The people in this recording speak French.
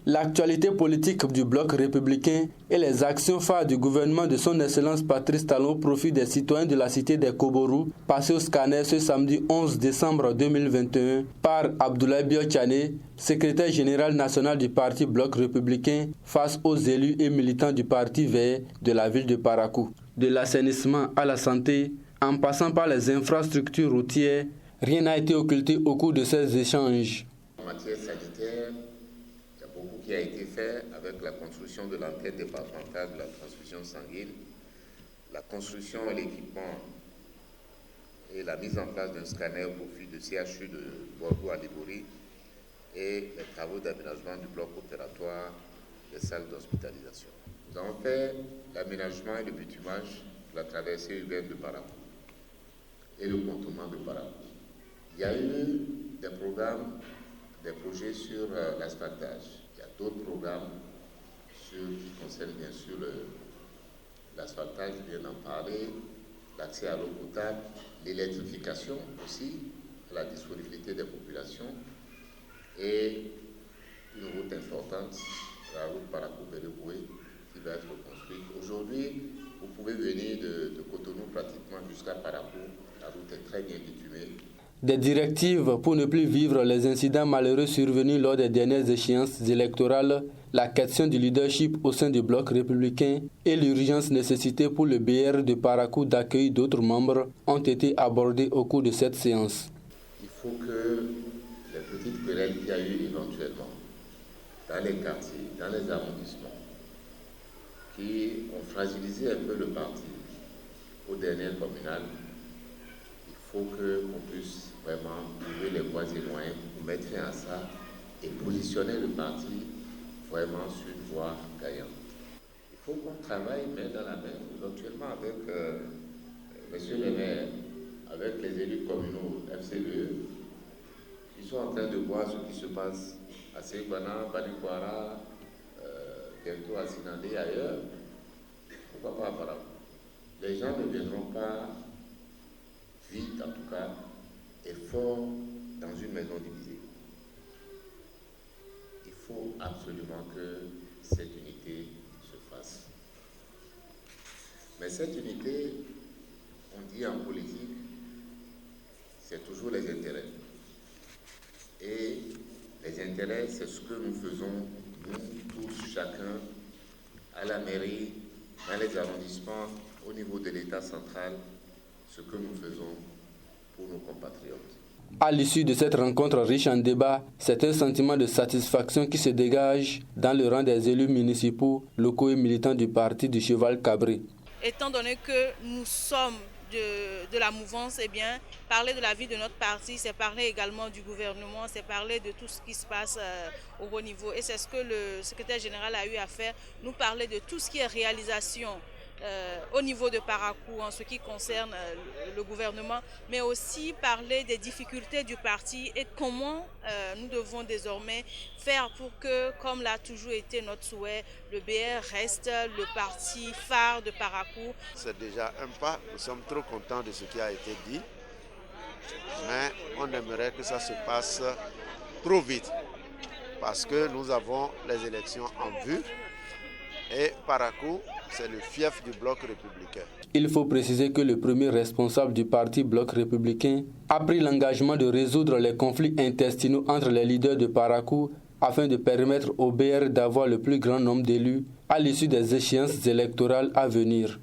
L'actualité politique du bloc républicain et les actions phares du gouvernement de son Excellence Patrice Talon au profit des citoyens de la cité des Koborou, passés au scanner ce samedi 11 décembre 2021 par Abdoulaye Biotchane, secrétaire général national du parti bloc républicain, face aux élus et militants du parti vert de la ville de Parakou. De l'assainissement à la santé, en passant par les infrastructures routières, rien n'a été occulté au cours de ces échanges. En matière sanitaire, il y a beaucoup qui a été fait avec la construction de l'antenne départementale de la transfusion sanguine, la construction et l'équipement et la mise en place d'un scanner au profit de CHU de Bordeaux à Libouri et les travaux d'aménagement du bloc opératoire des salles d'hospitalisation. Nous avons fait l'aménagement et le bitumage de la traversée urbaine de Parakou et le contournement de Parakou. Il y a eu des programmes, des projets sur l'asphaltage. Il y a d'autres programmes qui concernent bien sûr l'asphaltage, je viens d'en parler, l'accès à l'eau potable, l'électrification aussi, la disponibilité des populations et une route importante, la route Parakou-Béléboué, qui va être construite. Aujourd'hui, vous pouvez venir de Cotonou pratiquement jusqu'à Parakou. La route est très bien bitumée. Des directives pour ne plus vivre les incidents malheureux survenus lors des dernières échéances électorales, la question du leadership au sein du bloc républicain et l'urgence nécessitée pour le BR de Parakou d'accueillir d'autres membres ont été abordées au cours de cette séance. Il faut que les petites querelles qu'il y a eu éventuellement dans les quartiers, dans les arrondissements, qui ont fragilisé un peu le parti aux dernières communales, il faut qu'on puisse vraiment trouver les voies et moyens pour mettre fin à ça et positionner le parti vraiment sur une voie gagnante. Il faut qu'on travaille main dans la main, éventuellement avec monsieur le maire, avec les élus communaux FCE, qui sont en train de voir ce qui se passe à Segbana, Banikwara, bientôt à Sinandé et ailleurs. Pourquoi pas à Parakou? Les gens ne viendront pas vite, en tout cas, et fort dans une maison divisée. Il faut absolument que cette unité se fasse. Mais cette unité, on dit en politique, c'est toujours les intérêts. Et les intérêts, c'est ce que nous faisons, nous tous, chacun, à la mairie, dans les arrondissements, au niveau de l'État central, ce que nous faisons pour nos compatriotes. À l'issue de cette rencontre riche en débats, c'est un sentiment de satisfaction qui se dégage dans le rang des élus municipaux, locaux et militants du parti du Cheval Cabré. Étant donné que nous sommes de la mouvance, eh bien, parler de la vie de notre parti, c'est parler également du gouvernement, c'est parler de tout ce qui se passe au haut niveau. Et c'est ce que le secrétaire général a eu à faire, nous parler de tout ce qui est réalisation au niveau de Parakou en ce qui concerne le gouvernement, mais aussi parler des difficultés du parti et comment nous devons désormais faire pour que, comme l'a toujours été notre souhait, le BR reste le parti phare de Parakou. C'est déjà un pas, nous sommes trop contents de ce qui a été dit, mais on aimerait que ça se passe trop vite parce que nous avons les élections en vue et Parakou, c'est le fief du bloc républicain. Il faut préciser que le premier responsable du parti bloc républicain a pris l'engagement de résoudre les conflits intestinaux entre les leaders de Parakou afin de permettre au BR d'avoir le plus grand nombre d'élus à l'issue des échéances électorales à venir.